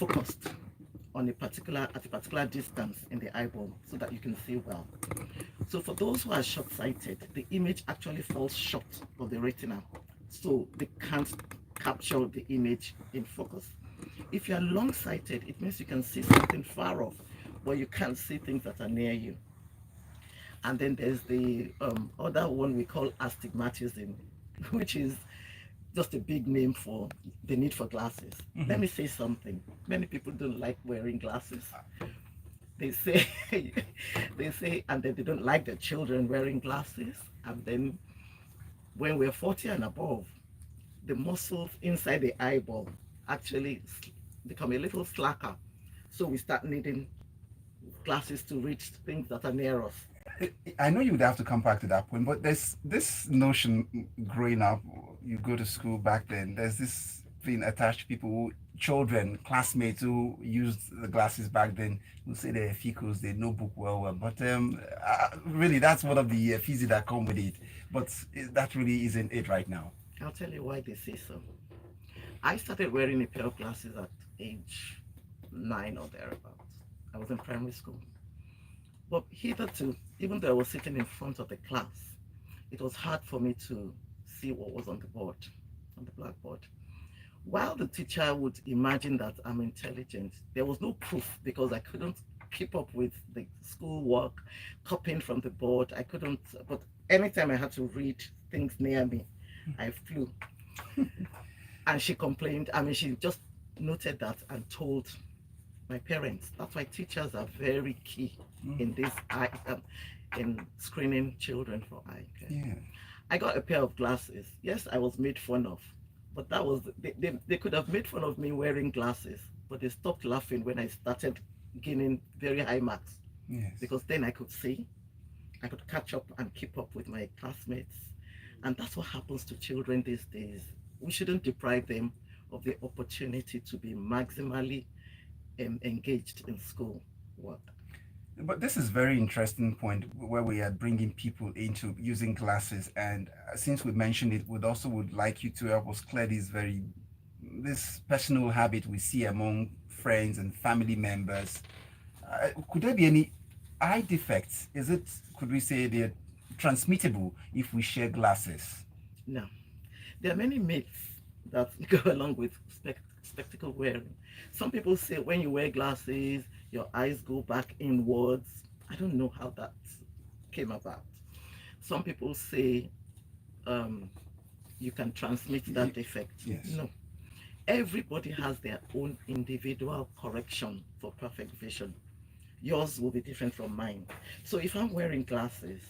focused on at a particular distance in the eyeball so that you can see well. So for those who are short-sighted, the image actually falls short of the retina, so they can't capture the image in focus. If you are long-sighted, it means you can see something far off, but you can't see things that are near you. And then there's the other one we call astigmatism, which is just a big name for the need for glasses. Let me say something. Many people don't like wearing glasses. They say, and then they don't like their children wearing glasses. And then when we're 40 and above, the muscles inside the eyeball actually become a little slacker. So we start needing glasses to reach things that are near us. I know you would have to come back to that point, but there's this notion growing up, you go to school back then, there's this thing attached to people, children, classmates who used the glasses back then, who say they're ficus, they know book well. But really, that's one of the physics that come with it. But that really isn't it right now. I'll tell you why they say so. I started wearing a pair of glasses at age 9 or thereabouts. I was in primary school. But hitherto, even though I was sitting in front of the class, it was hard for me to see what was on the board, on the blackboard. While the teacher would imagine that I'm intelligent, there was no proof because I couldn't keep up with the schoolwork, copying from the board. I couldn't, but anytime I had to read things near me, I flew. And she complained, she just noted that and told my parents. That's why teachers are very key in this in screening children for eye care. Yeah. I got a pair of glasses. Yes, I was made fun of, but that was they could have made fun of me wearing glasses, but they stopped laughing when I started gaining very high marks. Yes. Because then I could see, I could catch up and keep up with my classmates, and that's what happens to children these days. We shouldn't deprive them of the opportunity to be maximally engaged in school work. But this is very interesting point where we are bringing people into using glasses, and since we mentioned it, would like you to help us clear this personal habit we see among friends and family members. Could there be any eye defects? Could we say they're transmittable if we share glasses? No, there are many myths that go along with spectacle wearing. Some people say when you wear glasses, your eyes go back inwards. I don't know how that came about. Some people say you can transmit that defect. Yes. No. Everybody has their own individual correction for perfect vision. Yours will be different from mine. So if I'm wearing glasses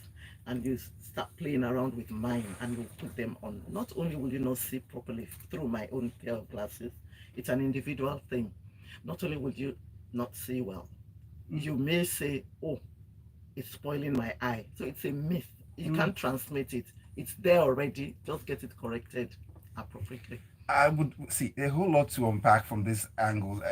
and you start playing around with mine and you put them on, not only will you not see properly through my own pair of glasses, it's an individual thing. Not only will you not see well, you may say, oh, it's spoiling my eye. So it's a myth. You can't transmit it. It's there already. Just get it corrected appropriately. I would see a whole lot to unpack from this angle.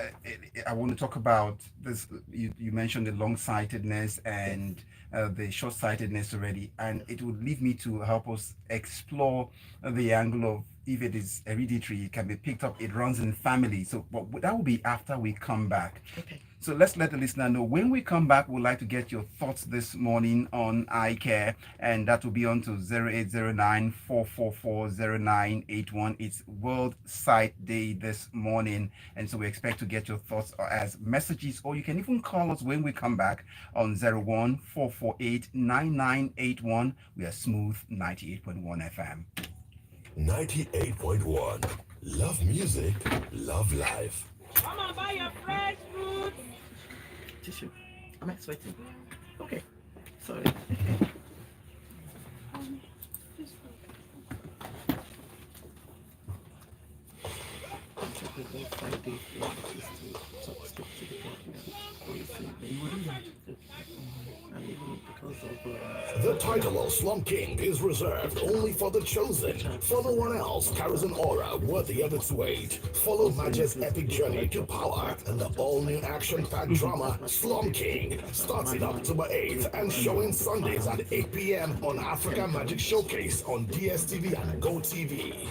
I want to talk about this. You mentioned the long-sightedness and the short-sightedness already, and it would lead me to help us explore the angle of if it is hereditary, it can be picked up, it runs in family. So that will be after we come back. Okay. So let's let the listener know. When we come back, we'd like to get your thoughts this morning on eye care, and that will be on to 0809-444-0981. It's World Sight Day this morning, and so we expect to get your thoughts as messages, or you can even call us when we come back on 01-448-9981. We are Smooth 98.1 FM. 98.1. Love music, love life. Come on, buy your fresh fruit. Tissue. Am I sweating? Okay. Sorry. The title of Slum King is reserved only for the chosen, for no one else carries an aura worthy of its weight. Follow Magic's epic journey to power and the all-new action-packed drama Slum King, starting October 8th and showing Sundays at 8 p.m. on Africa Magic Showcase on DSTV and GoTV.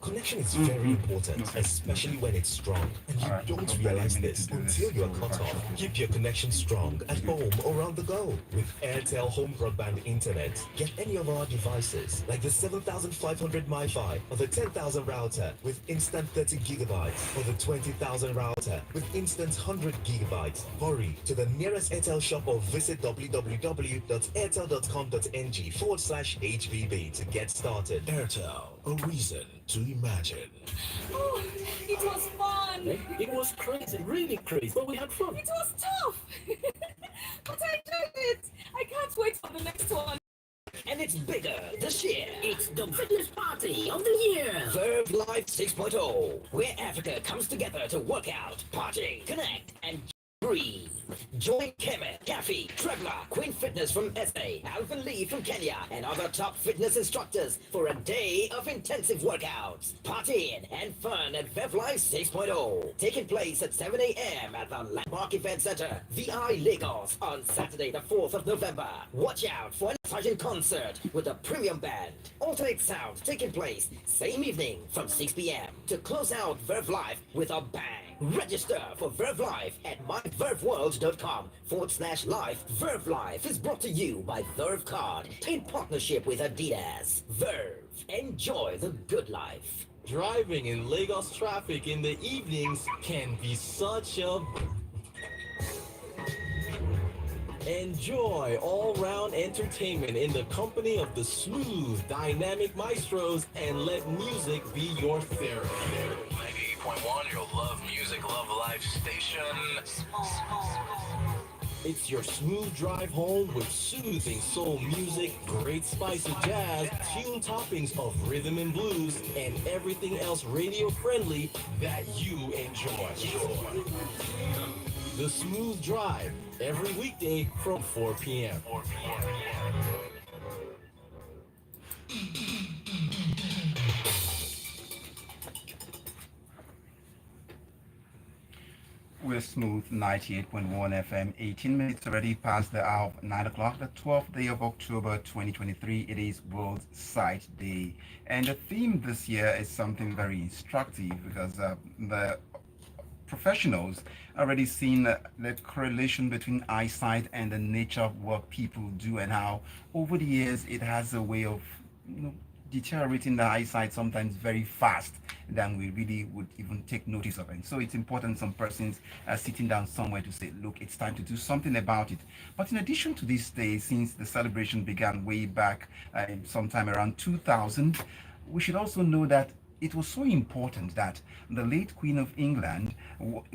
Connection is very important, Okay. especially when it's strong. And you Alright, don't hope that realize you need this to do this until you're to cut off. refactor. Keep your connection strong at home or around the go with Airtel Home Broadband Internet. Get any of our devices, like the 7500 MiFi or the 10,000 router with instant 30 gigabytes or the 20,000 router with instant 100 gigabytes. Hurry to the nearest Airtel shop or visit www.airtel.com.ng/HBB to get started. Airtel, a reason to imagine. Oh, it was fun. It was crazy, really crazy, but we had fun. It was tough. But I enjoyed it. I can't wait for the next one. And it's bigger this year. It's the fitness party of the year. Verve Life 6.0, where Africa comes together to work out, party, connect, and breathe. Join Kemet, Gaffy, Trevor, Queen Fitness from SA, Alvin Lee from Kenya, and other top fitness instructors for a day of intensive workouts, partying, and fun at Verve Life 6.0. Taking place at 7 a.m. at the Landmark Event Center, VI Lagos, on Saturday the 4th of November. Watch out for an exciting concert with a premium band. Alternate sound taking place same evening from 6 p.m. to close out Verve Life with a bang. Register for Verve Life at myverveworld.com/life. Verve Life is brought to you by Verve Card in partnership with Adidas. Verve, enjoy the good life. Driving in Lagos traffic in the evenings can be such a... Enjoy all-round entertainment in the company of the smooth, dynamic maestros and let music be your therapy. 98.1, your love music, love life station. It's your smooth drive home with soothing soul music, great spice of jazz, tune toppings of rhythm and blues, and everything else radio-friendly that you enjoy. The Smooth Drive, every weekday from 4 p.m. We're Smooth 98.1 FM, 18 minutes already past the hour of 9 o'clock, the 12th day of October 2023. It is World Sight Day. And the theme this year is something very instructive because the professionals already seen the correlation between eyesight and the nature of what people do and how over the years it has a way of deteriorating the eyesight sometimes very fast than we really would even take notice of. And so it's important some persons are sitting down somewhere to say, look, it's time to do something about it. But in addition to this day, since the celebration began way back sometime around 2000, we should also know that it was so important that the late Queen of England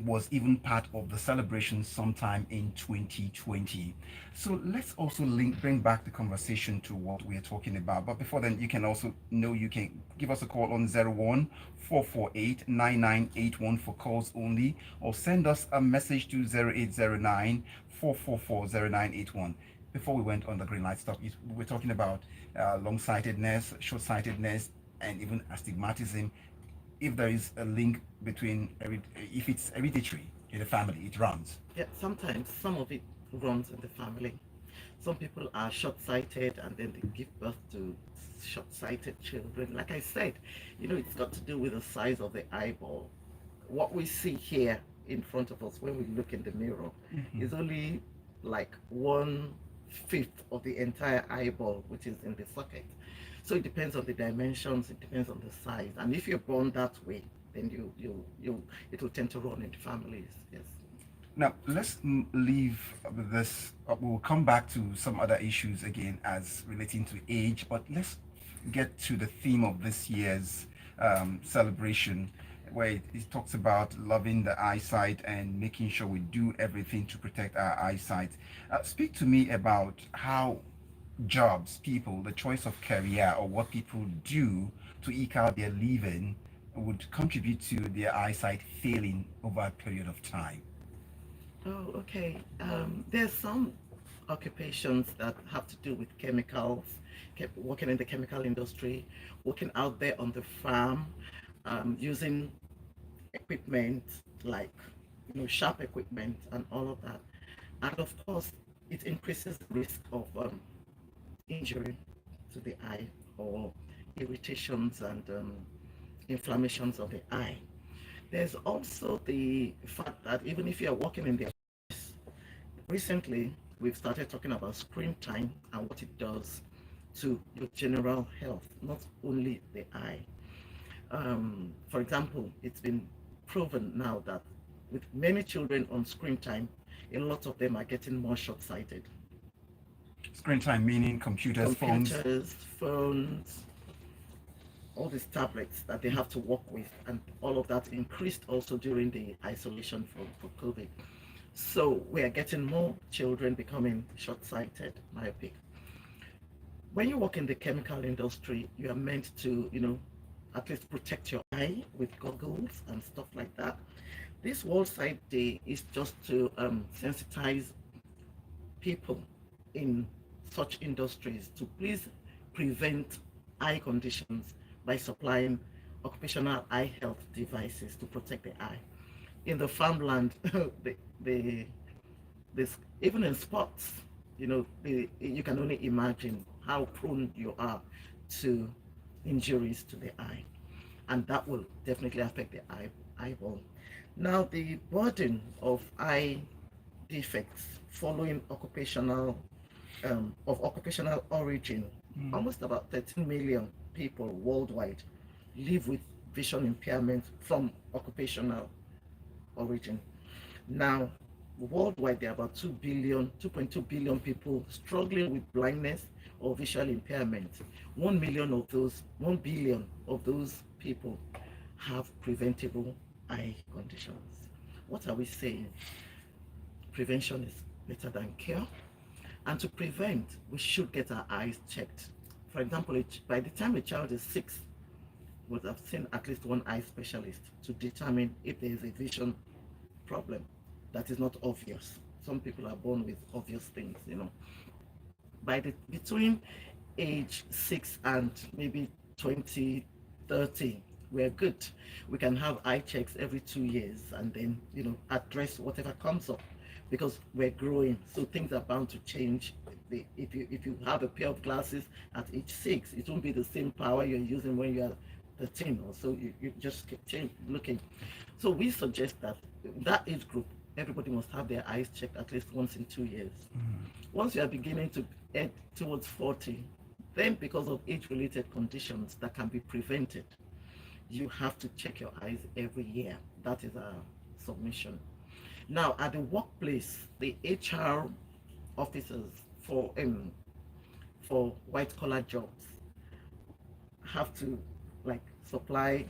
was even part of the celebration sometime in 2020. So let's also bring back the conversation to what we are talking about. But before then, you can also you can give us a call on 01-448-9981 for calls only, or send us a message to 0809-444-0981. Before we went on the green light stop, we're talking about long-sightedness, short-sightedness, and even astigmatism. If there is a link between, if it's hereditary in the family, it runs. Yeah, sometimes some of it runs in the family. Some people are short-sighted and then they give birth to short-sighted children. Like I said, it's got to do with the size of the eyeball. What we see here in front of us when we look in the mirror is only like 1/5 of the entire eyeball, which is in the socket. So it depends on the dimensions, it depends on the size. And if you're born that way, then it will tend to run in families, yes. Now, let's leave this. We'll come back to some other issues again as relating to age, but let's get to the theme of this year's celebration, where it talks about loving the eyesight and making sure we do everything to protect our eyesight. Speak to me about how jobs, people, the choice of career, or what people do to eke out their living would contribute to their eyesight failing over a period of time. Oh, okay. There's some occupations that have to do with chemicals, working in the chemical industry, working out there on the farm, using equipment like sharp equipment and all of that. And of course, it increases the risk of injury to the eye or irritations and inflammations of the eye. There's also the fact that even if you're working in the office, recently we've started talking about screen time and what it does to your general health, not only the eye. For example, it's been proven now that with many children on screen time, a lot of them are getting more short-sighted. Screen time meaning computers, phones, phones, all these tablets that they have to work with, and all of that increased also during the isolation for COVID. So we are getting more children becoming short-sighted, myopic. When you work in the chemical industry, you are meant to, at least protect your eye with goggles and stuff like that. This World Sight Day is just to sensitize people in such industries to please prevent eye conditions by supplying occupational eye health devices to protect the eye. In the farmland, even in sports, you can only imagine how prone you are to injuries to the eye, and that will definitely affect the eyeball. Now, the burden of eye defects following occupational origin, almost about 13 million people worldwide live with vision impairment from occupational origin. Now, worldwide, there are about 2.2 billion people struggling with blindness or visual impairment. 1 billion of those people have preventable eye conditions. What are we saying? Prevention is better than cure. And to prevent, we should get our eyes checked. For example, by the time a child is 6, we would have seen at least one eye specialist to determine if there is a vision problem that is not obvious. Some people are born with obvious things, Between age 6 and maybe 20, 30, we're good. We can have eye checks every 2 years and then, address whatever comes up, because we're growing, so things are bound to change. If you have a pair of glasses at age 6, it won't be the same power you're using when you're 13 or so. You just keep looking. So we suggest that age group, everybody must have their eyes checked at least once in 2 years. Once you are beginning to head towards 40, then because of age-related conditions that can be prevented, you have to check your eyes every year. That is our submission. Now, at the workplace, the HR officers for white-collar jobs have to supply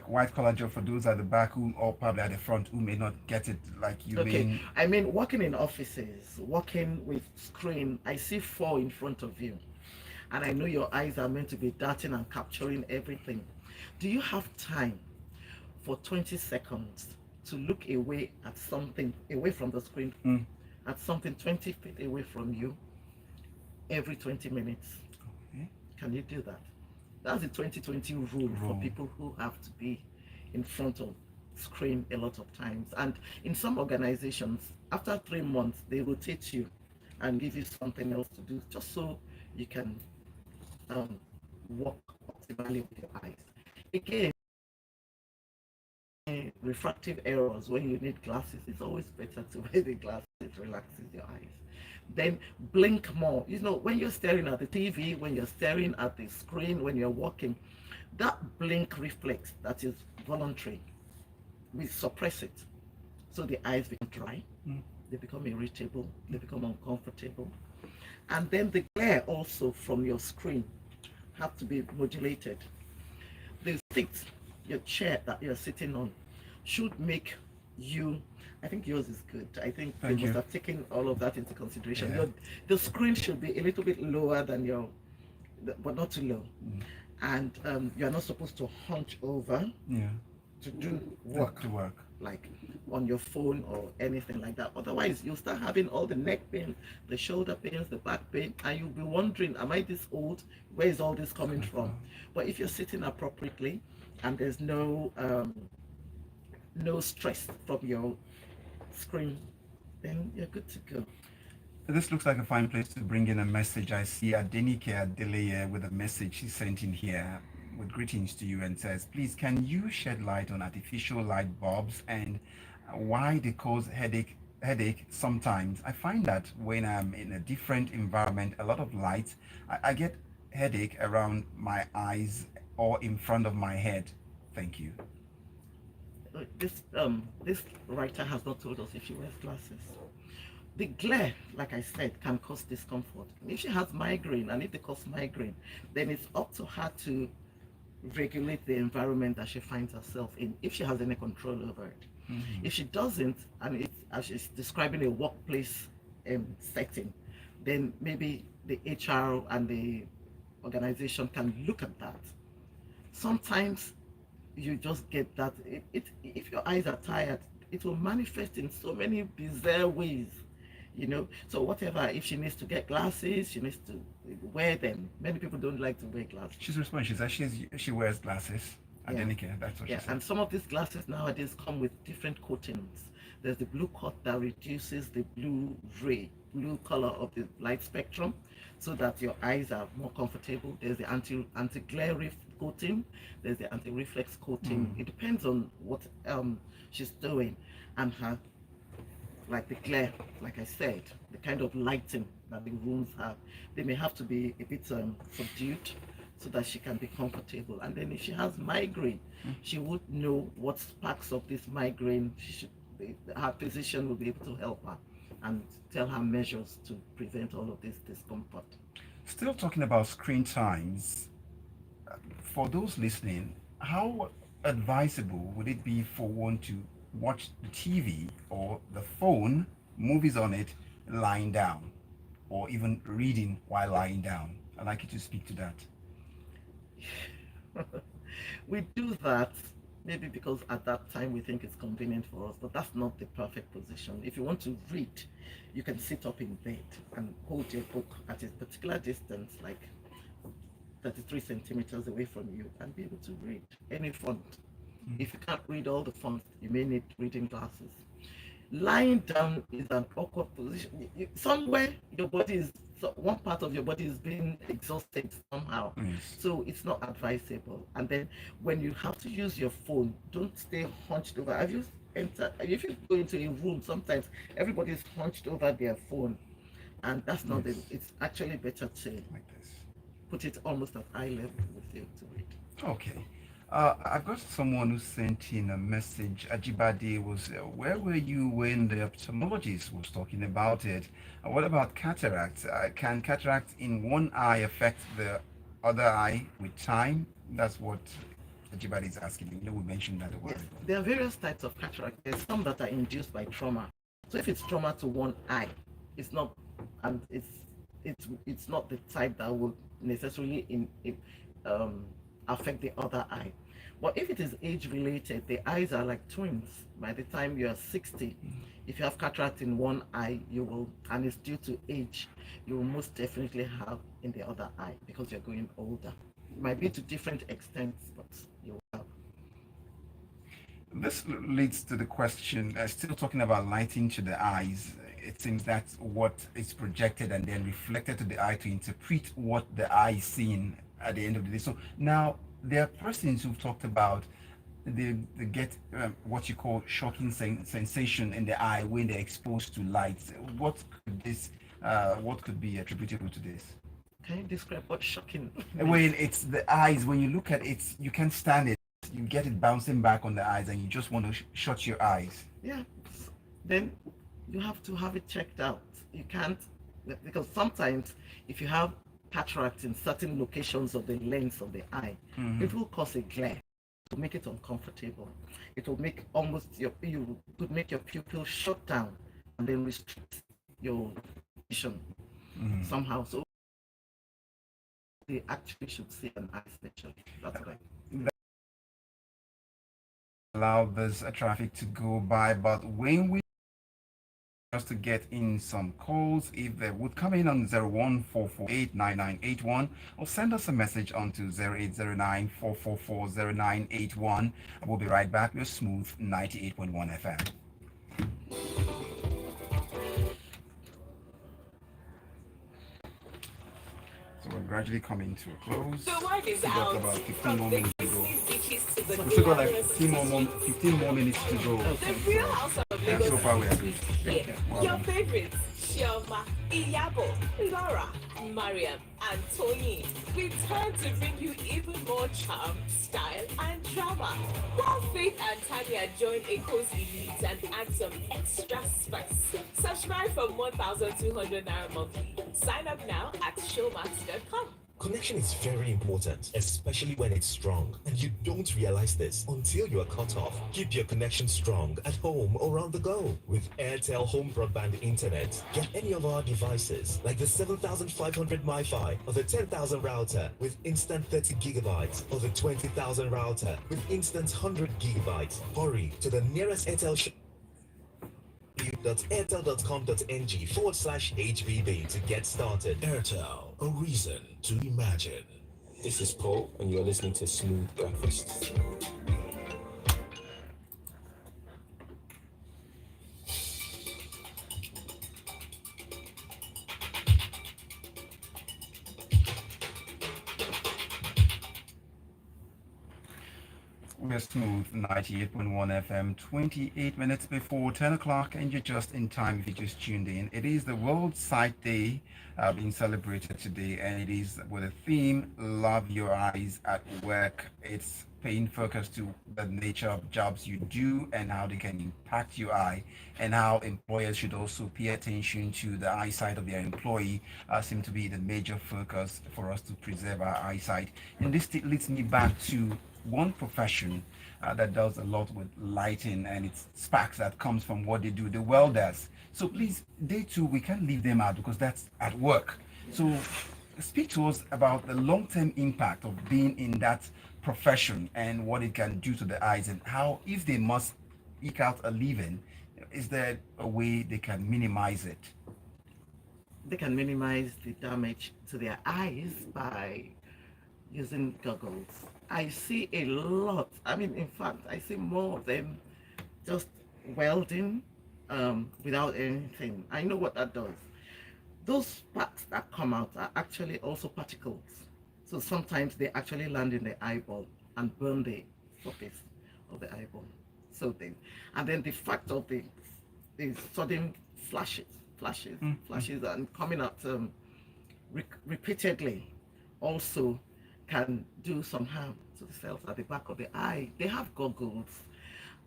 white collar job for those at the back or probably at the front who may not get it, mean. I mean, working in offices, working with screen, I see 4 in front of you, and I know your eyes are meant to be darting and capturing everything. Do you have time for 20 seconds to look away at something, away from the screen, at something 20 feet away from you every 20 minutes? Okay. Can you do that? That's the 2020 rule for people who have to be in front of screen a lot of times. And in some organizations, after 3 months, they rotate you and give you something else to do, just so you can work optimally with your eyes. Again, refractive errors when you need glasses, it's always better to wear the glasses. It relaxes your eyes. Then blink more. When you're staring at the TV, when you're staring at the screen, when you're walking, that blink reflex that is voluntary, we suppress it. So the eyes become dry, they become irritable, they become uncomfortable. And then the glare also from your screen have to be modulated. The seat, your chair that you're sitting on, should make you, I think yours is good. I think you must have taken all of that into consideration. Yeah. The screen should be a little bit lower than but not too low. And you're not supposed to hunch over to do work, like on your phone or anything like that. Otherwise, you'll start having all the neck pain, the shoulder pains, the back pain, and you'll be wondering, am I this old? Where is all this coming from? But if you're sitting appropriately and there's no stress from your screen, then you're good to go. This looks like a fine place to bring in a message. I see Adenike Adeleye with a message she sent in here. with greetings to you and says, please, can you shed light on artificial light bulbs and why they cause headache sometimes? I find that when I'm in a different environment, a lot of light, I get headache around my eyes or in front of my head. Thank you. This writer has not told us if she wears glasses. The glare, like I said, can cause discomfort. If she has migraine, and if they cause migraine, then it's up to her to regulate the environment that she finds herself in, if she has any control over it. If she doesn't, and it's as she's describing a workplace setting, then maybe the HR and the organization can look at that. Sometimes you just get that if your eyes are tired, it will manifest in so many bizarre ways, so whatever, if she needs to get glasses, she needs to wear them. Many people don't like to wear glasses. She's responding. She says she wears glasses. Adenike, that's what she said. And some of these glasses nowadays come with different coatings. There's the blue coat that reduces the blue color of the light spectrum, so that your eyes are more comfortable. There's the anti-glare coating. There's the anti-reflex coating. It depends on what she's doing, and her, like the glare, like I said, the kind of lighting that the rooms have. They may have to be a bit subdued so that she can be comfortable. And then if she has migraine, she would know what sparks of this migraine her physician will be able to help her and tell her measures to prevent all of this discomfort. Still talking about screen times, for those listening, how advisable would it be for one to watch the TV or the phone, movies on it, lying down, or even reading while lying down? I'd like you to speak to that. We do that maybe because at that time we think it's convenient for us, but that's not the perfect position. If you want to read, you can sit up in bed and hold your book at a particular distance, like 33 centimeters away from you, and be able to read any font. If you can't read all the fonts, you may need reading glasses. Lying down is an awkward position. Somewhere your body is, one part of your body is being exhausted somehow. So it's not advisable. And then when you have to use your phone, don't stay hunched over. If you go into a room, sometimes everybody's hunched over their phone, and that's not it's actually better to like this. Put it almost at eye level with you to read. Okay. I've got someone who sent in a message. Ajibade was, where were you when the ophthalmologist was talking about it? What about cataract? Can cataract in one eye affect the other eye with time? That's what Ajibade is asking. We mentioned that a while ago. There are various types of cataract. There's some that are induced by trauma. So if it's trauma to one eye, it's not, and it's not the type that will necessarily affect the other eye. But if it is age related, the eyes are like twins. By the time you are 60, if you have cataract in one eye, you will, and it's due to age, you will most definitely have in the other eye because you're going older. It might be to different extents, but you will have. This leads to the question, still talking about lighting to the eyes. It seems that's what is projected and then reflected to the eye to interpret what the eye is seeing at the end of the day. So now there are persons who've talked about they get what you call shocking sensation in the eye when they're exposed to light. What could be attributable to this? Can you describe what's shocking? When it's the eyes, when you look at it, you can't stand it. You get it bouncing back on the eyes and you just want to shut your eyes. Yeah, then you have to have it checked out. You can't, because sometimes if you have cataract in certain locations of the lens of the eye, it will cause a glare to make it uncomfortable. It will make you could make your pupil shut down and then restrict your vision somehow. So they actually should see an eye specialist. That's right. Allow this traffic to go by, but when we just to get in some calls, if they would come in on 014489981 or send us a message on to 0809444091. We'll be right back with Smooth 98.1 FM. So we're gradually coming to a close. The wine is We got out. about 15 From more the minutes to go. Disney beaches to the We still got like glamorous 15 more minutes to go. The real house of And Lagos so far we are good. here. Your favorites, Shioma, Iyabo, Laura, Mariam, and Tony, return to bring you even more charm, style, and drama. While Faith and Tanya join a cozy elite and add some extra spice. Subscribe from 1,200 Naira monthly. Sign up now at showmax.com. Connection is very important, especially when it's strong. And you don't realize this until you are cut off. Keep your connection strong at home or on the go with Airtel Home Broadband Internet. Get any of our devices, like the 7,500 MiFi or the 10,000 router with instant 30 gigabytes or the 20,000 router with instant 100 gigabytes. Hurry to the nearest Airtel shop. airtel.com.ng/HBB to get started. Airtel, a reason to imagine. This is Paul, and you're listening to Smooth Breakfast. We're Smooth 98.1 FM, 28 minutes before 10 o'clock, and you're just in time if you just tuned in. It is the World Sight Day being celebrated today, and it is with a theme, Love Your Eyes at Work. It's paying focus to the nature of jobs you do and how they can impact your eye, and how employers should also pay attention to the eyesight of their employee seem to be the major focus for us to preserve our eyesight. And this leads me back to one profession that does a lot with lighting, and it's sparks that comes from what they do, the welders. So please, they too, we can't leave them out because that's at work. So speak to us about the long-term impact of being in that profession and what it can do to the eyes, and how, if they must eke out a living, is there a way they can minimize it? They can minimize the damage to their eyes by using goggles. I see a lot. I mean, in fact, I see more of them just welding without anything. I know what that does. Those sparks that come out are actually also particles. So sometimes they actually land in the eyeball and burn the surface of the eyeball. So then, and then the fact of the sudden flashes and coming out repeatedly also can do some harm to the cells at the back of the eye. They have goggles.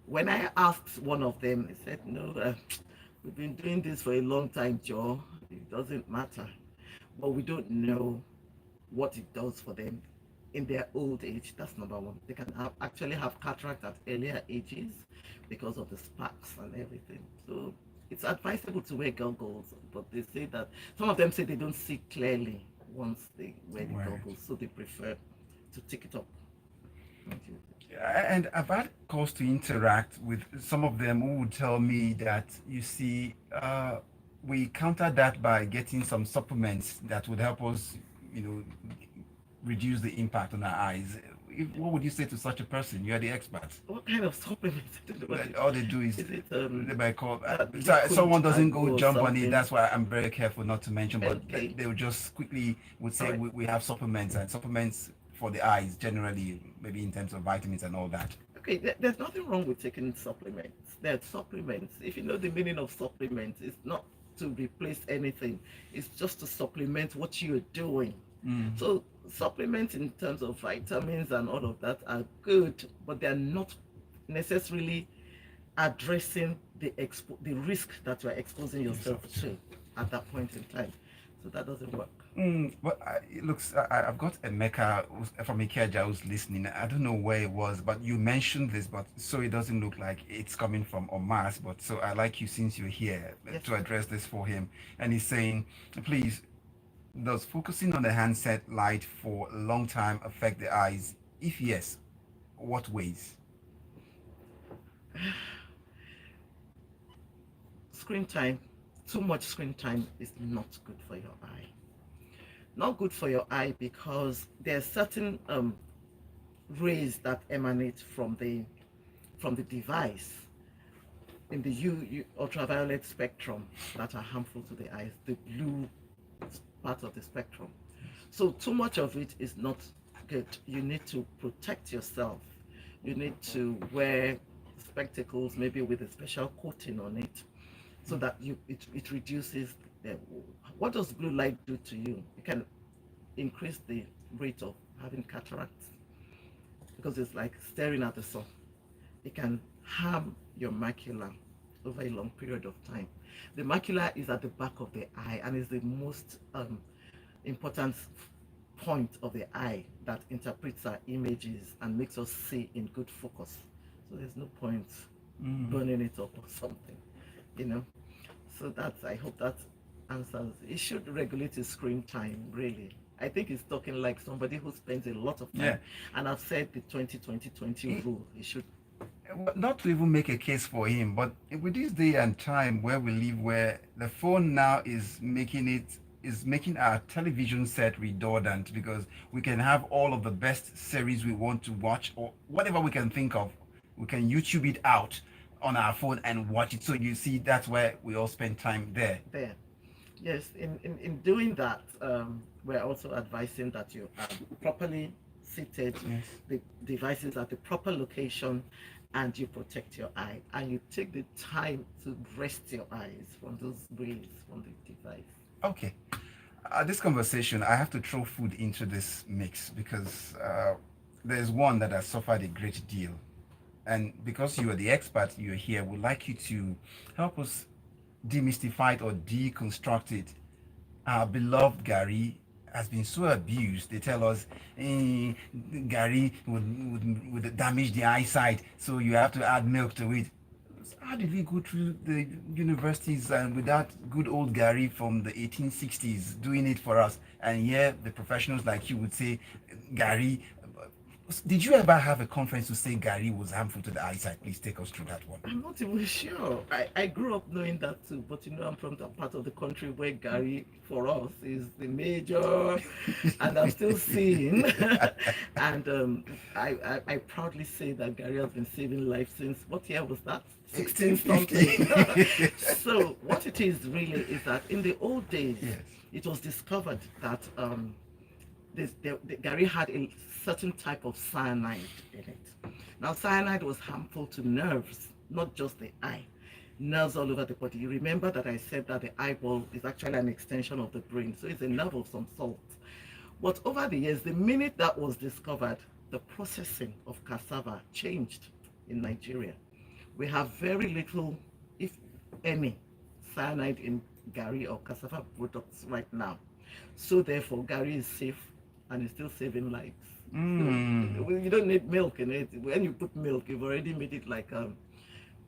When I asked one of them, they said, no, we've been doing this for a long time, Joe. It doesn't matter. But we don't know what it does for them in their old age. That's number one. They can actually have cataract at earlier ages because of the sparks and everything. So it's advisable to wear goggles, but they say that some of them say they don't see clearly once they wear the goggles, so they prefer to take it up. And I've had cause to interact with some of them who would tell me that, you see, we counter that by getting some supplements that would help us, reduce the impact on our eyes. What would you say to such a person? You're the expert. What kind of supplements? All they do is it, they might call. Someone doesn't go jump on it. That's why I'm very careful not to mention. But they will just quickly would say we have supplements, and supplements for the eyes generally, maybe in terms of vitamins and all that. Okay, there's nothing wrong with taking supplements. There are supplements. If you know the meaning of supplements, it's not to replace anything. It's just to supplement what you're doing. So supplements in terms of vitamins and all of that are good, but they're not necessarily addressing the risk that you're exposing yourself to at that point in time. So that doesn't work. But it looks, I've got Emeka from Ikeja who's listening. I don't know where it was, but you mentioned this, but so it doesn't look like it's coming from Omas. But so I like you, since you're here, to address this for him. And he's saying, please, does focusing on the handset light for a long time affect the eyes? If yes, what ways? Screen time, too much screen time is not good for your eye. Not good for your eye because there are certain rays that emanate from the device in the ultraviolet spectrum that are harmful to the eyes, the blue part of the spectrum. So too much of it is not good. You need to protect yourself. You need to wear spectacles, maybe with a special coating on it, so that it reduces the, what does blue light do to you? It can increase the rate of having cataracts because it's like staring at the sun. It can harm your macula over a long period of time. The macula is at the back of the eye and is the most important point of the eye that interprets our images and makes us see in good focus. So there's no point burning it up or something, you know. So that's, I hope that answers. It should regulate his screen time, really. I think he's talking like somebody who spends a lot of time. Yeah. And I've said the 20-20-20 rule. He should. Not to even make a case for him, but with this day and time where we live, where the phone now is making our television set redundant, because we can have all of the best series we want to watch or whatever we can think of. We can YouTube it out on our phone and watch it. So you see, that's where we all spend time there. Yes, in doing that, we're also advising that you are properly seated, Yes. the devices at the proper location, and you protect your eye, and you take the time to rest your eyes from those rays from the device. Okay. This conversation, I have to throw food into this mix because there's one that has suffered a great deal. And because you are the expert, you're here, we'd like you to help us demystify it or deconstruct it. Our beloved Gary has been so abused. They tell us Gary would damage the eyesight, so you have to add milk to it. How did we go through the universities and without good old Gary from the 1860s doing it for us? And here the professionals like you would say, Gary, did you ever have a conference to say Gary was harmful to the eyesight? Please take us through that one. I'm not even sure. I grew up knowing that too, but you know, I'm from that part of the country where Gary, for us, is the major, and I'm still seeing. And I proudly say that Gary has been saving lives since, what year was that? 16 something. So what it is really is that in the old days, Yes. it was discovered that Gary had a certain type of cyanide in it. Now, cyanide was harmful to nerves, not just the eye, nerves all over the body. You remember that I said that the eyeball is actually an extension of the brain, so it's a nerve of some sort. But over the years, the minute that was discovered, the processing of cassava changed in Nigeria. We have very little, if any, cyanide in Gary or cassava products right now. So therefore, Gary is safe and is still saving lives. You don't need milk in it. When you put milk, you've already made it like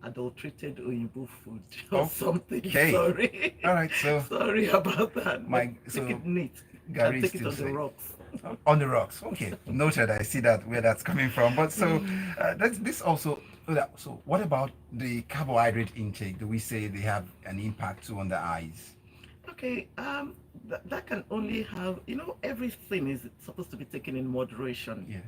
adulterated Oyinbo food or something. Okay. Sorry. All right, so sorry about that. So take it neat. Gary And take it still on the safe. rocks. On the rocks. Okay, noted. I see that where that's coming from. But so this also. So what about the carbohydrate intake? Do we say they have an impact too on the eyes? Okay, that can only have, you know, everything is supposed to be taken in moderation. Yes.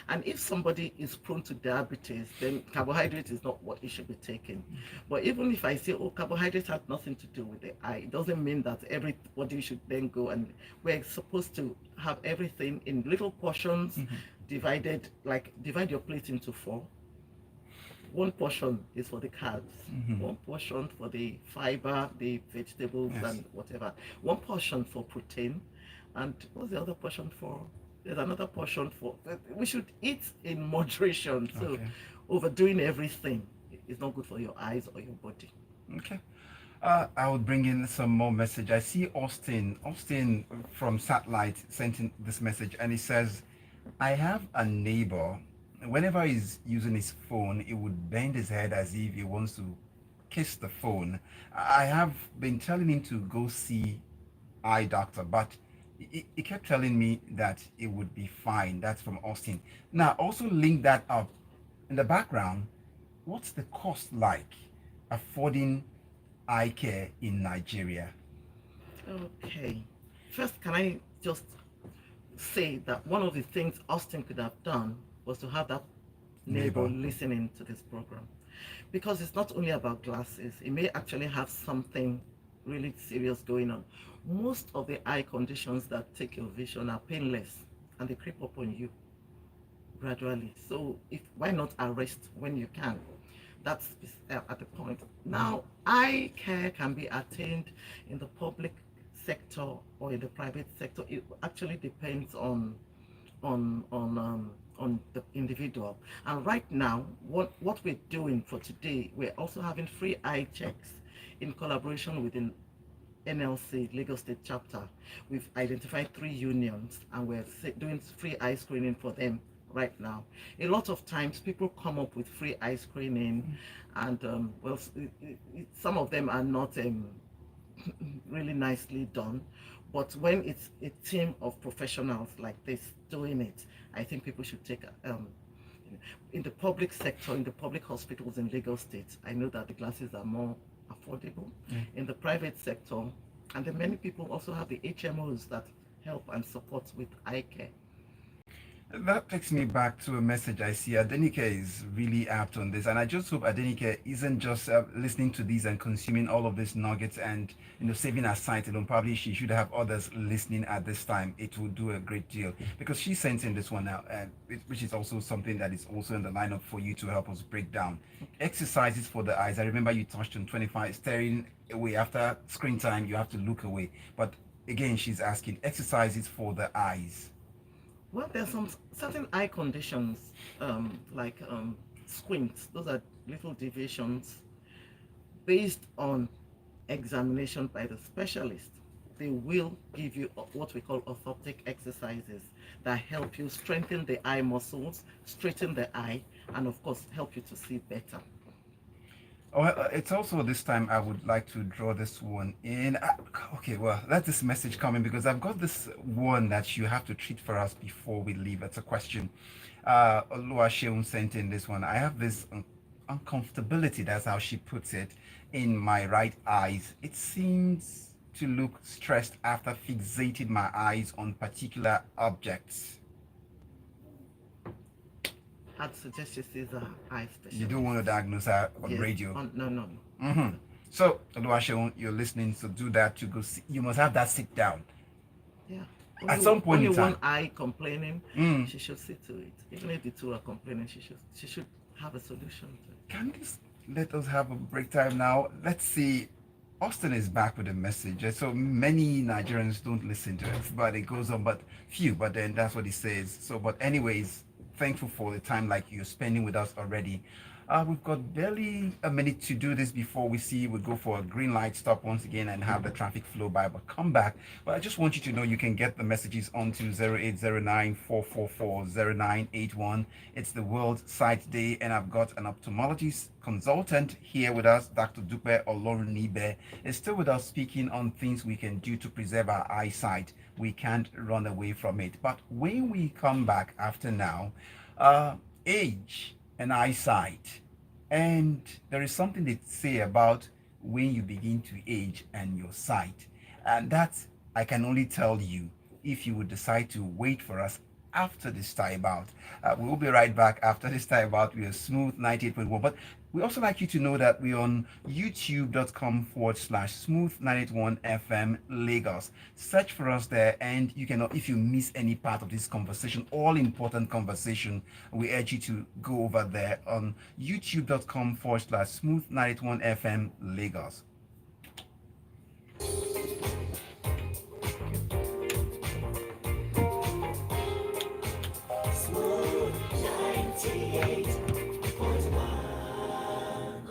And if somebody is prone to diabetes, then carbohydrate is not what it should be taken. But even if I say, oh, carbohydrate has nothing to do with the eye, it doesn't mean that everybody should then go, and we're supposed to have everything in little portions, divided, like divide your plate into 4. One portion is for the carbs, one portion for the fiber, the vegetables, Yes. and whatever. One portion for protein, and what's the other portion for? There's another portion for. We should eat in moderation. So Okay. overdoing everything is not good for your eyes or your body. Okay. I will bring in some more message. I see Austin from Satellite sent in this message, and he says, I have a neighbor. Whenever he's using his phone, he would bend his head as if he wants to kiss the phone. I have been telling him to go see eye doctor, but he kept telling me that it would be fine. That's from Austin. Now, also link that up. In the background, what's the cost like affording eye care in Nigeria? Okay. First, can I just say that one of the things Austin could have done was to have that neighbor listening to this program, because it's not only about glasses. It may actually have something really serious going on. Most of the eye conditions that take your vision are painless and they creep up on you gradually. So why not arrest when you can? That's at the point. Now, eye care can be attained in the public sector or in the private sector. It actually depends on the individual. And right now, what we're doing for today, we're also having free eye checks in collaboration with the NLC, Lagos State Chapter. We've identified 3 unions and we're doing free eye screening for them right now. A lot of times people come up with free eye screening and well, some of them are not really nicely done, but when it's a team of professionals like this doing it, I think people should take in the public sector, in the public hospitals in Lagos State, I know that the glasses are more affordable. In the private sector, and then many people also have the HMOs that help and support with eye care. That takes me back to a message I see. Adenike is really apt on this, and I just hope Adenike isn't just listening to these and consuming all of these nuggets and saving her sight alone. Probably she should have others listening at this time. It will do a great deal because she sent in this one now, which is also something that is also in the lineup for you to help us break down. Exercises for the eyes. I remember you touched on 25 staring away after screen time. You have to look away, but again, she's asking exercises for the eyes. Well, there's some certain eye conditions, like squints. Those are little deviations. Based on examination by the specialist, they will give you what we call orthoptic exercises that help you strengthen the eye muscles, straighten the eye, and of course, help you to see better. It's also this time I would like to draw this one in. Okay, well, let this message come in because I've got this one that you have to treat for us before we leave. It's a question. Oluwaseun sent in this one. I have this uncomfortability, that's how she puts it, in my right eyes. It seems to look stressed after fixating my eyes on particular objects. I'd suggest you see the eye specialist. You don't want to diagnose her on radio? No. So, Oluwaseun, you're listening, so do that to go see. You must have that sit down. Yeah. At some point in time. One eye complaining, she should see to it. Even if the 2 are complaining, she should have a solution to it. Can you let us have a break time now? Let's see. Austin is back with a message. So many Nigerians don't listen to it, but it goes on, but few. But then that's what he says. So, but anyways, thankful for the time like you're spending with us already. We've got barely a minute to do this before we go for a green light stop once again and have the traffic flow by, but come back. But I just want you to know you can get the messages onto 0809-444-0981. It's the World Sight Day, and I've got an ophthalmologist consultant here with us, Dr. Dupe Olorunnimbe, is still with us speaking on things we can do to preserve our eyesight. We can't run away from it. But when we come back after now, age and eyesight, and there is something they say about when you begin to age and your sight, and that I can only tell you if you would decide to wait for us after this time out. We will be right back after this time out. We are Smooth 98.1, but we also like you to know that we're on youtube.com/Smooth 981 FM Lagos. Search for us there, and you can, if you miss any part of this conversation, all important conversation, we urge you to go over there on youtube.com/Smooth 981 FM Lagos.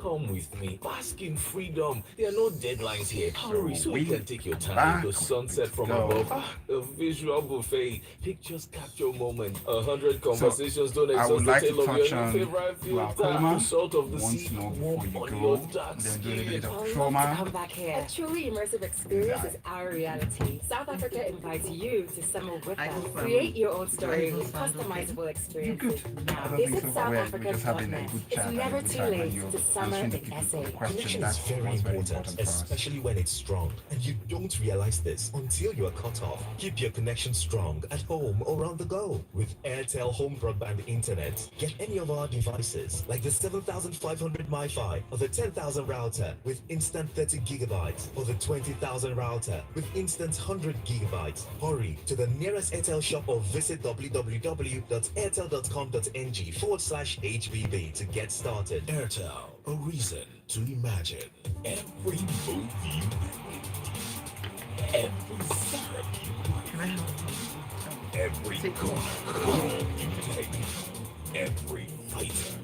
Come with me, bask in freedom. There are no deadlines here. Hurry so you can take your time. The sunset from above, a visual buffet. Pictures capture moment. 100 conversations don't exhaust the tale of your new favorite film. The salt of the sea, warm on your dark skin. Come back here. A truly immersive experience is our reality. South Africa invites you to summer with us. Create your own story with customizable experiences. Now visit SouthAfrica.net. It's never too late to summer in people essay. a question. Connection That is very was very important, important for us. especially when it's strong, and you don't realize this until you are cut off. Keep your connection strong at home or on the go with Airtel Home Broadband Internet. Get any of our devices, like the 7,500 MiFi or the 10,000 router with instant 30 gigabytes or the 20,000 router with instant 100 gigabytes. Hurry to the nearest Airtel shop or visit www.airtel.com.ng/HBB to get started. Airtel, a reason to imagine. Every move you make, every step you Can I have every corner you take, every fighter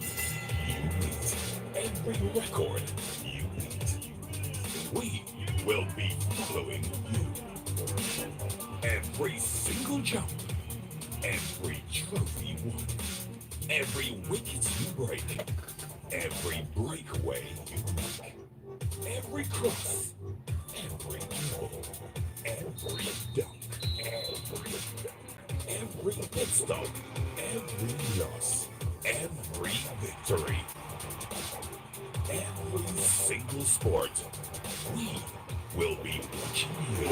you meet, every record you beat, we will be following you. Every single jump, every trophy won, every wicket you break, every breakaway you make, every cross, every dribble, every dunk, every pit stop, every loss, every victory, every single sport. We will be watching you.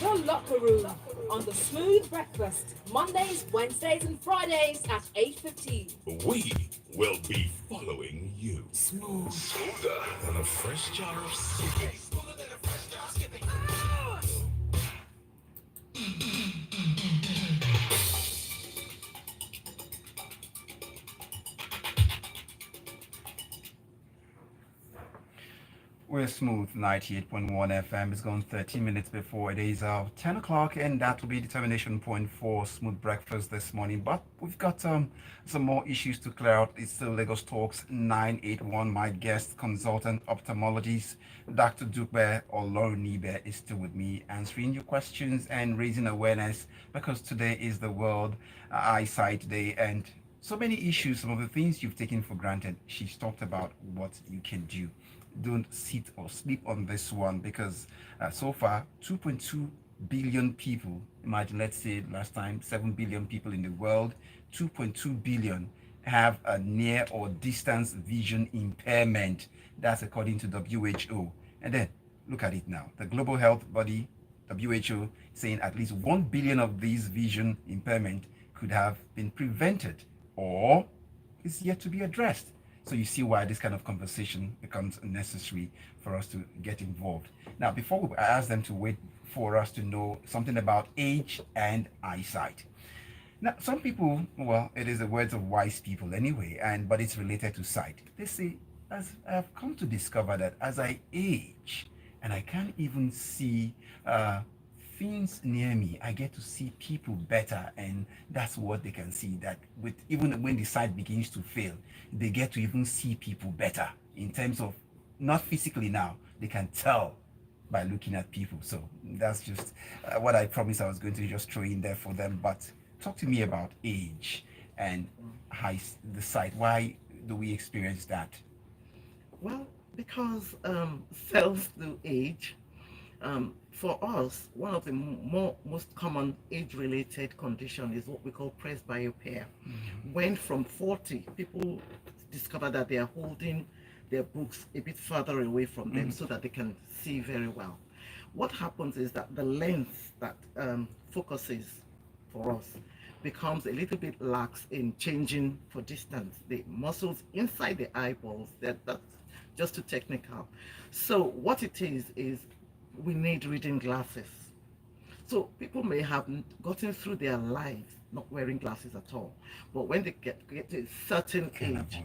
The Locker Room on the Smooth Breakfast, Mondays, Wednesdays, and Fridays at 8:15. We will be following you. Smoother than a fresh jar of skipping. We're smooth 98.1 FM. It's gone 13 minutes before it is 10 o'clock, and that will be determination point for Smooth Breakfast this morning. But we've got some more issues to clear out. It's still Lagos Talks 981. My guest, consultant ophthalmologist, Dr. Dupe Olorunnimbe, is still with me, answering your questions and raising awareness, because today is the World Eyesight Day, and so many issues, some of the things you've taken for granted. She's talked about what you can do. Don't sit or sleep on this one, because so far 2.2 billion people, imagine, let's say last time 7 billion people in the world, 2.2 billion have a near or distance vision impairment. That's according to WHO. And then look at it now, the global health body WHO saying at least 1 billion of these vision impairment could have been prevented or is yet to be addressed. So you see why this kind of conversation becomes necessary for us to get involved. Now, before I ask them to wait for us to know something about age and eyesight. Now, some people, well, it is the words of wise people anyway, but it's related to sight. They say, as I've come to discover that as I age and I can't even see things near me, I get to see people better, and that's what they can see. That with even when the sight begins to fail, they get to even see people better in terms of not physically now, they can tell by looking at people. So that's just what I promised I was going to just throw in there for them. But talk to me about age and the sight. Why do we experience that? Well, because cells do age. For us, one of the most common age-related condition is what we call presbyopia. When from 40, people discover that they are holding their books a bit further away from them so that they can see very well. What happens is that the lens that focuses for us becomes a little bit lax in changing for distance. The muscles inside the eyeballs, that's just too technical. So what it is we need reading glasses. So people may have gotten through their lives not wearing glasses at all, but when they get to a certain age,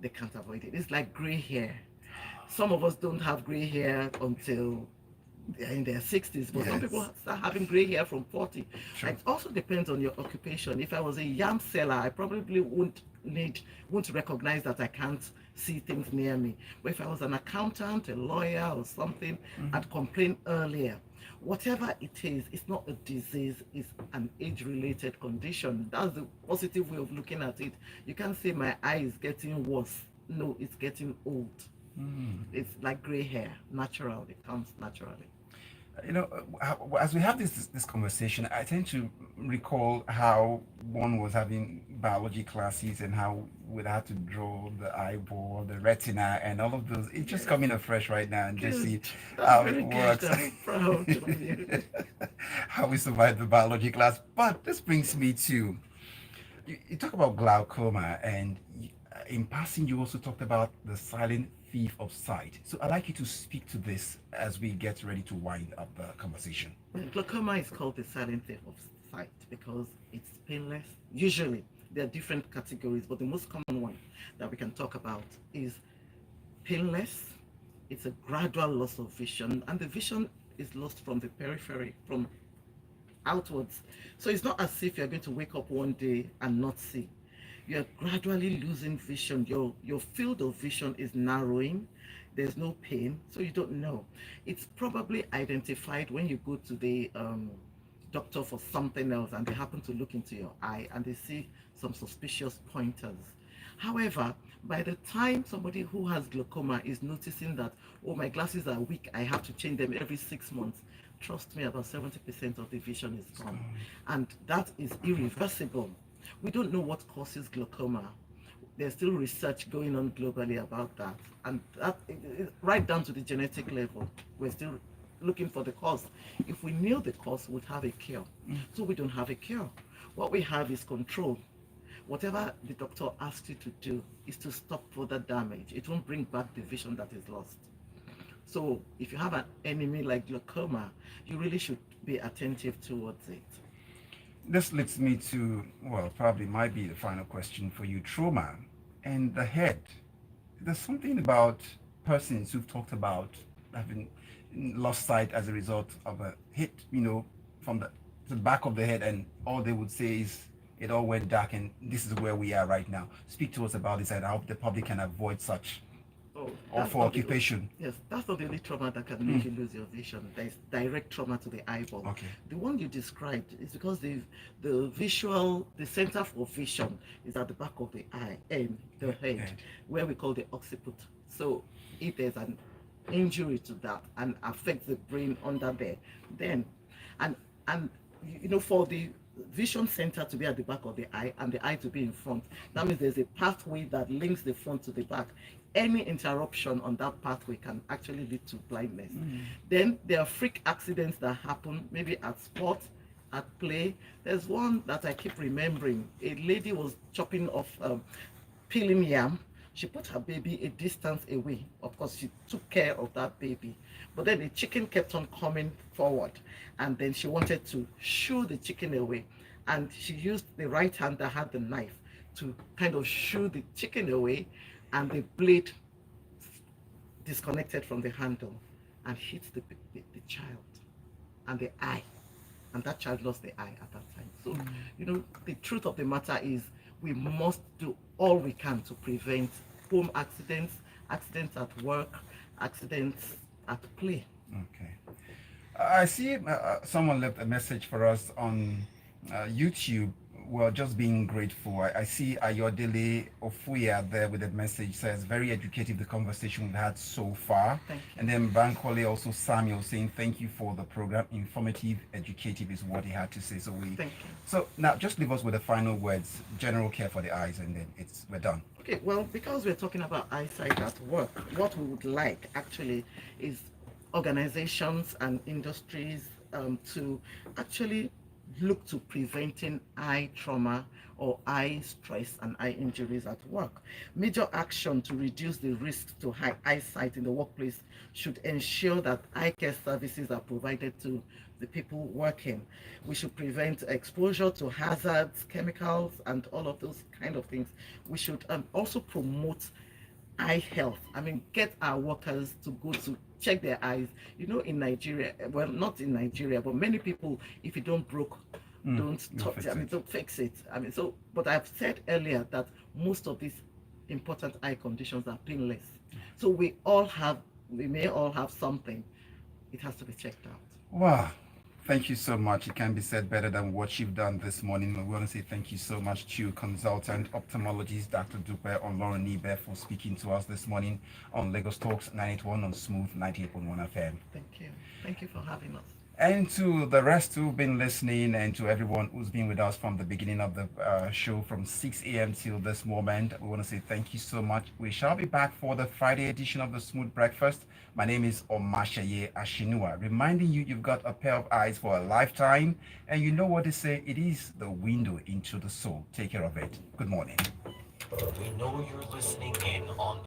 they can't avoid it. It's like gray hair. Some of us don't have gray hair until they're in their 60s, but some people start having gray hair from 40. Sure. It also depends on your occupation. If I was a yam seller, I probably won't recognize that I can't see things near me. But if I was an accountant, a lawyer or something, I'd complain earlier. Whatever it is, it's not a disease, it's an age-related condition. That's the positive way of looking at it. You can't say my eye is getting worse. No, it's getting old. It's like gray hair, natural. It comes naturally. You know, as we have this conversation, I tend to recall how one was having biology classes and how we'd have to draw the eyeball, the retina, and all of those. It's just coming afresh right now and just see Good. how That's it very works, good. I'm proud of you. how we survive the biology class. But this brings me to you talk about glaucoma, and in passing, you also talked about the silent thief of sight. So I'd like you to speak to this as we get ready to wind up the conversation. Glaucoma is called the silent thief of sight because it's painless. Usually, there are different categories, but the most common one that we can talk about is painless. It's a gradual loss of vision, and the vision is lost from the periphery, from outwards. So it's not as if you're going to wake up one day and not see. You're gradually losing vision. Your field of vision is narrowing. There's no pain, so you don't know. It's probably identified when you go to the doctor for something else and they happen to look into your eye and they see some suspicious pointers. However, by the time somebody who has glaucoma is noticing that, oh, my glasses are weak, I have to change them every 6 months, trust me, about 70% of the vision is gone. And that is irreversible. We don't know what causes glaucoma. There's still research going on globally about that. And that, right down to the genetic level, we're still looking for the cause. If we knew the cause, we'd have a cure. So we don't have a cure. What we have is control. Whatever the doctor asks you to do is to stop further damage. It won't bring back the vision that is lost. So if you have an enemy like glaucoma, you really should be attentive towards it. This leads me to, well, probably might be the final question for you, trauma and the head. There's something about persons who've talked about having lost sight as a result of a hit, from the back of the head, and all they would say is it all went dark and this is where we are right now. Speak to us about this and how the public can avoid such. Oh, or for occupation. Yes, that's not the only trauma that can make you lose your vision. There's direct trauma to the eyeball. Okay. The one you described is because the center for vision is at the back of the eye and the head, where we call the occiput. So if there's an injury to that and affects the brain under there, then and for the vision center to be at the back of the eye and the eye to be in front, that means there's a pathway that links the front to the back. Any interruption on that pathway can actually lead to blindness. Then there are freak accidents that happen, maybe at sport, at play. There's one that I keep remembering. A lady was chopping off, peeling yam. She put her baby a distance away. Of course, she took care of that baby. But then the chicken kept on coming forward. And then she wanted to shoo the chicken away. And she used the right hand that had the knife to kind of shoo the chicken away. And the blade disconnected from the handle and hit the child and the eye. And that child lost the eye at that time. So, the truth of the matter is we must do all we can to prevent home accidents, accidents at work, accidents at play. Okay. I see someone left a message for us on YouTube. Well, just being grateful. I see Ayodele Ofuya there with a message, says, very educative, the conversation we've had so far. Thank you. And then Bankole, also Samuel, saying, thank you for the program. Informative, educative is what he had to say. Thank you. So now just leave us with the final words, general care for the eyes, and then we're done. Okay, well, because we're talking about eyesight at work, what we would like actually is organizations and industries to actually look to preventing eye trauma or eye stress and eye injuries at work. Major action to reduce the risk to high eyesight in the workplace should ensure that eye care services are provided to the people working. We should prevent exposure to hazards, chemicals, and all of those kind of things. We should also promote eye health. I mean, get our workers to go to check their eyes. In Nigeria, well, not in Nigeria, but many people, if you don't don't fix it. But I've said earlier that most of these important eye conditions are painless. So we may all have something. It has to be checked out. Wow. Thank you so much. It can be said better than what you've done this morning. We want to say thank you so much to consultant ophthalmologist Dr. Dupe Olorunnimbe for speaking to us this morning on Lagos Talks 981 on Smooth 98.1 FM. Thank you. Thank you for having us. And to the rest who've been listening, and to everyone who's been with us from the beginning of the show from 6 a.m. till this moment, we want to say thank you so much. We shall be back for the Friday edition of the Smooth Breakfast. My name is Omatseye Atsenuwa, reminding you you've got a pair of eyes for a lifetime, and you know what they say, it is the window into the soul. Take care of it. Good morning. We know you're listening in on